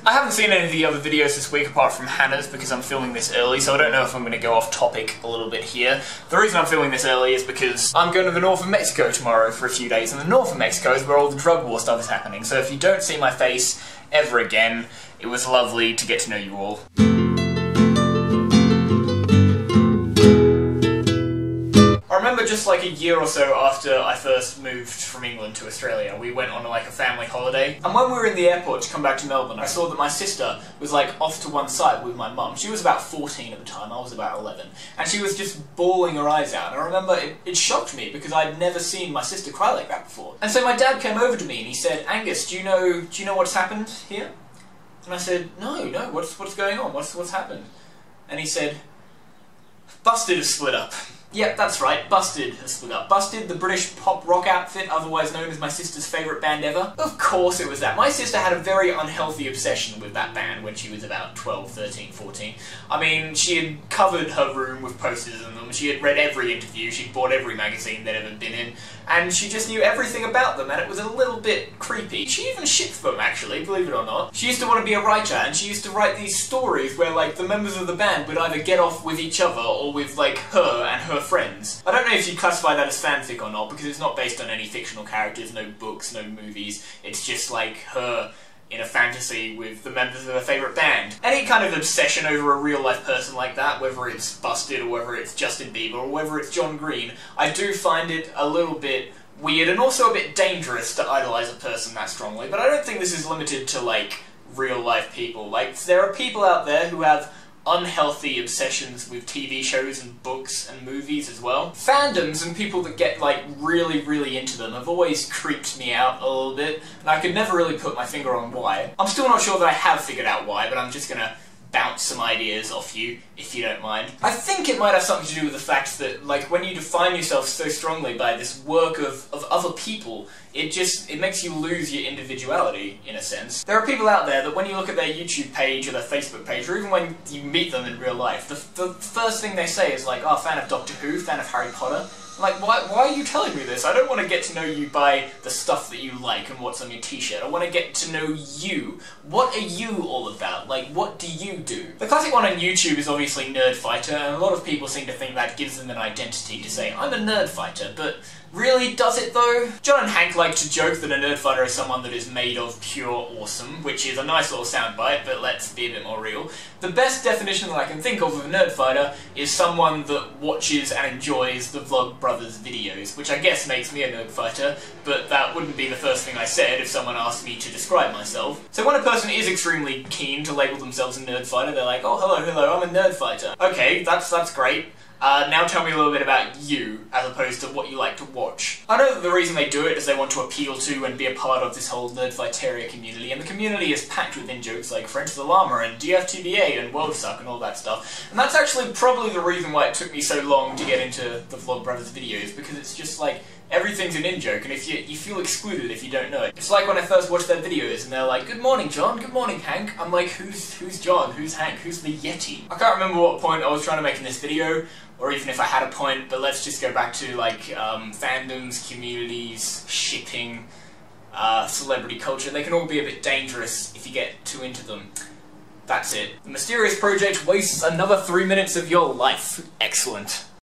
I haven't seen any of the other videos this week apart from Hannah's because I'm filming this early, so I don't know if I'm going to go off topic a little bit here. The reason I'm filming this early is because I'm going to the north of Mexico tomorrow for a few days, and the north of Mexico is where all the drug war stuff is happening, so if you don't see my face ever again, it was lovely to get to know you all. I remember just like a year or so after I first moved from England to Australia, we went on like a family holiday, and when we were in the airport to come back to Melbourne, I saw that my sister was like off to one side with my mum. She was about 14 at the time, I was about 11, and she was just bawling her eyes out, and I remember it shocked me because I'd never seen my sister cry like that before. And so my dad came over to me and he said, "Angus, do you know what's happened here?" And I said, no, what's going on? What's happened? And he said, "Busted has split up." Yep, that's right, Busted has split up. Busted, the British pop rock outfit, otherwise known as my sister's favourite band ever. Of course it was that. My sister had a very unhealthy obsession with that band when she was about 12, 13, 14. I mean, she had covered her room with posters in them, she had read every interview, she'd bought every magazine they'd ever been in, and she just knew everything about them, and it was a little bit creepy. She even shipped them, actually, believe it or not. She used to want to be a writer, and she used to write these stories where, like, the members of the band would either get off with each other or with, like, her and her friends. I don't know if you'd classify that as fanfic or not, because it's not based on any fictional characters, no books, no movies. It's just like her in a fantasy with the members of her favourite band. Any kind of obsession over a real-life person like that, whether it's Busted or whether it's Justin Bieber or whether it's John Green, I do find it a little bit weird and also a bit dangerous to idolise a person that strongly, but I don't think this is limited to, like, real-life people. Like, there are people out there who have unhealthy obsessions with TV shows and books and movies as well. Fandoms and people that get, like, really into them have always creeped me out a little bit, and I could never really put my finger on why. I'm still not sure that I have figured out why, but I'm just gonna bounce some ideas off you, if you don't mind. I think it might have something to do with the fact that, like, when you define yourself so strongly by this work of other people, it makes you lose your individuality, in a sense. There are people out there that when you look at their YouTube page or their Facebook page, or even when you meet them in real life, the first thing they say is like, "Oh, fan of Doctor Who, fan of Harry Potter." Like, why are you telling me this? I don't want to get to know you by the stuff that you like and what's on your t-shirt. I want to get to know you. What are you all about? Like, what do you do? The classic one on YouTube is obviously Nerdfighter, and a lot of people seem to think that gives them an identity to say, "I'm a Nerdfighter," but really, does it though? John and Hank like to joke that a Nerdfighter is someone that is made of pure awesome, which is a nice little soundbite, but let's be a bit more real. The best definition that I can think of a Nerdfighter is someone that watches and enjoys the Vlogbrothers videos, which I guess makes me a Nerdfighter, but that wouldn't be the first thing I said if someone asked me to describe myself. So when a person is extremely keen to label themselves a Nerdfighter, they're like, "Oh, hello, I'm a Nerdfighter." Okay, that's great. Now tell me a little bit about you, as opposed to what you like to watch. I know that the reason they do it is they want to appeal to and be a part of this whole Nerdfighteria community, and the community is packed with in-jokes like French the Llama and DFTBA and World Suck and all that stuff. And that's actually probably the reason why it took me so long to get into the Vlogbrothers videos, because it's just like, everything's an in-joke, and if you feel excluded if you don't know it. It's like when I first watched their videos, and they're like, "Good morning, John, good morning, Hank." I'm like, who's John, who's Hank, who's the Yeti? I can't remember what point I was trying to make in this video, or even if I had a point, but let's just go back to, like, fandoms, communities, shipping, celebrity culture. They can all be a bit dangerous if you get too into them. That's it. The mysterious project wastes another 3 minutes of your life. Excellent.